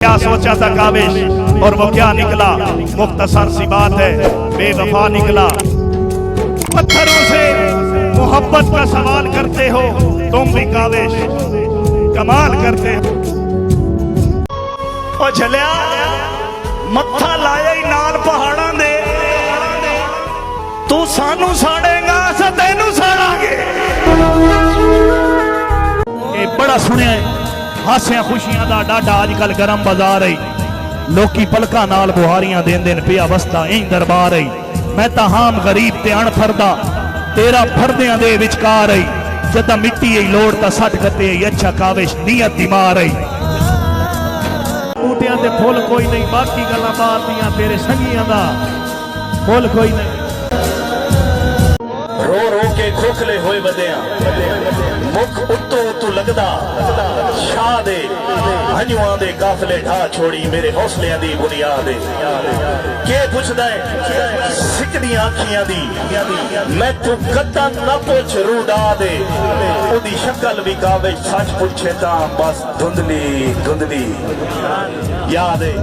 क्या सोचा था काबिश और वो क्या निकला, मुख्तसर सी बात है, बेवफा निकला। पत्थरों से मोहब्बत का सवाल करते हो तुम भी काबिश, कमाल करते हो। ओ झलिया मत्था लाया ही नाल पहाड़ां दे, तू सानू साड़ेगा असां तैनू साड़ांगे। ये बड़ा सुनिया है, हासियां खुशियां दा डाडा अजकल गरम बाजार है, लोकी पलकां नाल बुहारियां देंदे ने, पिया वसदा इंज दरबार है। मैं तां हाम गरीब ते अणफरदा, तेरा फरदियां दे विचकार है। जदा मिट्टी ही लोड़ तां सट गते अच्छा काविश नीयत दी मार है। बूटियां ते फुल कोई नहीं, बाकी गल्लां बात दियां तेरे संगियां दा फुल कोई नहीं। रो रो के खोखले होए बदिया, मुख उत्तो उत्तू लगदा, शाह दे हंजुआं दे काफले ढा छोड़ी मेरे हौसलियां दी बुनियाद। के पुछदा है सिकदियां अखियां दी, मैं तू कदा ना पुछ रूडा दे। ओदी शक्ल भी काबिश, सच पुछे तां बस धुंधली धुंधली याद है।